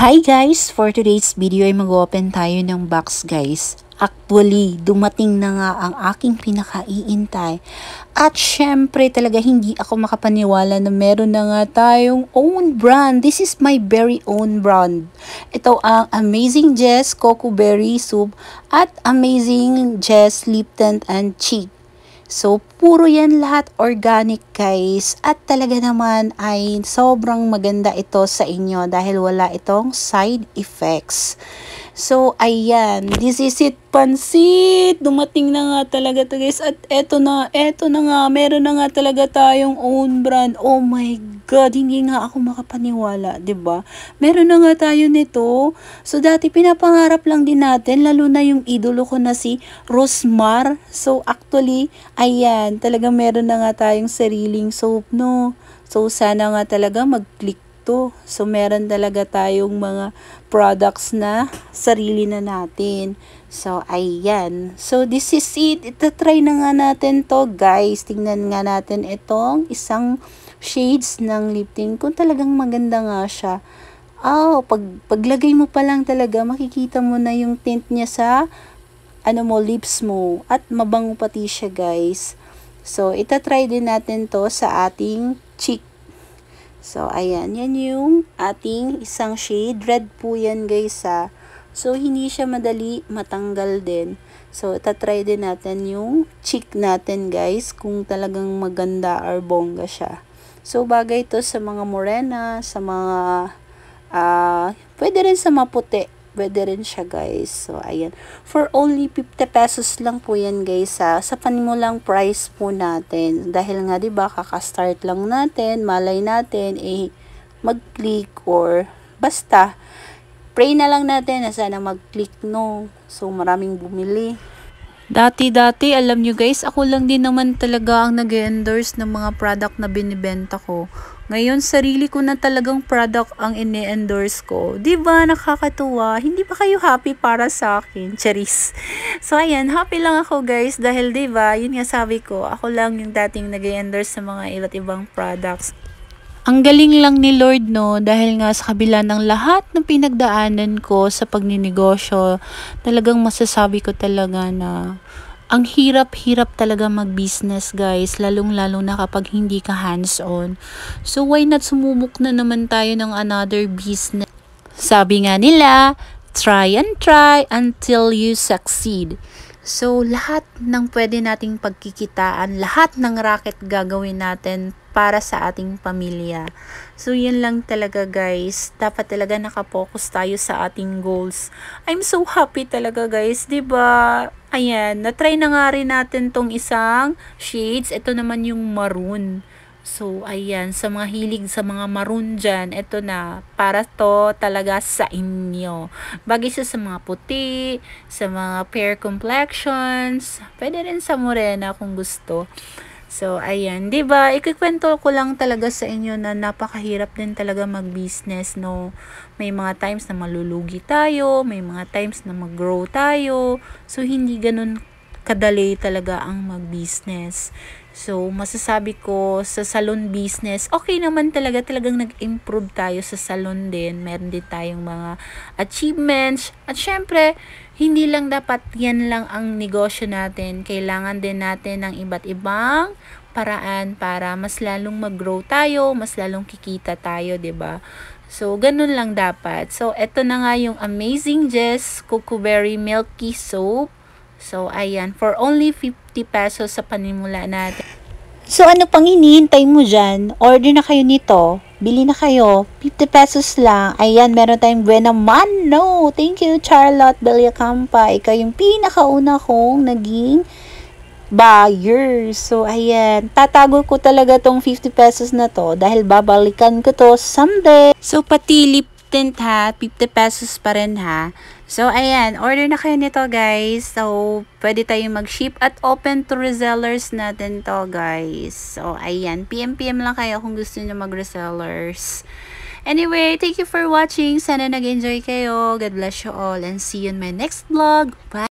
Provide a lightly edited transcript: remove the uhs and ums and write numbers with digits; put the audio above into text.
Hi guys! For today's video ay mag-open tayo ng box guys. Actually, dumating na nga ang aking pinakaiintay. At syempre talaga hindi ako makapaniwala na meron na nga tayong own brand. This is my very own brand. Ito ang Amazing Jess Coco Berry Soup at Amazing Jess Lip Tint and Cheek. So, puro yan lahat organic guys. At talaga naman ay sobrang maganda ito sa inyo dahil wala itong side effects. So, ayan. This is it, pansit. Dumating na nga talaga to guys. At eto na nga. Meron na nga talaga tayong own brand. Oh my God, hindi nga ako makapaniwala, 'di ba? Meron na nga tayo nito. So, dati pinapangarap lang din natin, lalo na yung idolo ko na si Rosmar. So, actually, ayan, talagang meron na nga tayong sariling soap, no? So, sana nga talaga mag-click to. So, meron talaga tayong mga products na sarili na natin. So, ayan. So, this is it. Itatry na nga natin to, guys. Tingnan nga natin itong isang shades ng lip tint. Kung talagang maganda nga siya. Paglagay mo pa lang talaga, makikita mo na yung tint niya sa lips mo. At mabango pati siya, guys. So, itatry din natin to sa ating cheek. So, ayan. Yan yung ating isang shade. Red po yan, guys, ha. So, hindi siya madali matanggal din. So, itatry din natin yung cheek natin, guys, kung talagang maganda or bongga siya. So, bagay to sa mga morena, sa mga, pwede rin sa maputi. Pwede rin siya, guys. So, ayan. For only 50 pesos lang po yan, guys, ha. Sa panimulang price po natin. Dahil nga, diba, kaka-start lang natin, malay natin, mag-click or basta, pray na lang natin na sana mag-click, no. So, maraming bumili. Dati, alam nyo guys, ako lang din naman talaga ang nag-endorse ng mga product na binibenta ko. Ngayon, sarili ko na talagang product ang ini-endorse ko. Diba, nakakatuwa? Hindi ba kayo happy para sa akin? Charis. So, ayan, happy lang ako guys dahil diba, yun nga sabi ko, ako lang yung dating nag-endorse sa mga iba't ibang products. Ang galing lang ni Lord, no, dahil nga sa kabila ng lahat ng pinagdaanan ko sa pagninegosyo, talagang masasabi ko talaga na ang hirap-hirap talaga mag-business, guys, lalong-lalo na kapag hindi ka hands-on. So, why not sumubok na naman tayo ng another business? Sabi nga nila, try and try until you succeed. So, lahat ng pwede nating pagkikitaan, lahat ng racket gagawin natin para sa ating pamilya. So, yun lang talaga guys. Dapat talaga nakapokus tayo sa ating goals. I'm so happy talaga guys, 'di ba? Ayan, na-try na nga rin natin tong isang shades. Ito naman yung maroon. So, ayan, sa mga hilig sa mga maroon dyan, ito na, para to talaga sa inyo. Bagay siya sa mga puti, sa mga fair complexions, pwede rin sa morena kung gusto. So, ayan, diba, ikikwento ko lang talaga sa inyo na napakahirap din talaga mag-business, no? May mga times na malulugi tayo, may mga times na mag-grow tayo, so hindi ganun kadali talaga ang mag-business. So, masasabi ko sa salon business, okay naman talagang nag-improve tayo sa salon din. Meron din tayong mga achievements. At syempre, hindi lang dapat yan lang ang negosyo natin. Kailangan din natin ng iba't ibang paraan para mas lalong mag-grow tayo, mas lalong kikita tayo, 'di ba? So, ganun lang dapat. So, eto na nga yung Amazing Jess Coco Berry Milky Soap. So, ayan, for only 50 pesos sa panimula natin. So, ano pang hinihintay mo dyan? Order na kayo nito. Bili na kayo. 50 pesos lang. Ayan, meron tayong Buena Mano. Thank you, Charlotte Bellacampa. Ikaw yung pinakauna kong naging buyer. So, ayan. Tatago ko talaga tong 50 pesos na to dahil babalikan ko to someday. So, pati lip tint ha, 50 pesos pa rin ha. So, ayan, order na kayo nito guys. So, pwede tayong mag-ship at open to resellers natin to guys. So, ayan, PM lang kayo kung gusto nyo mag-resellers. Anyway, thank you for watching. Sana nag-enjoy kayo. God bless you all and see you in my next vlog. Bye!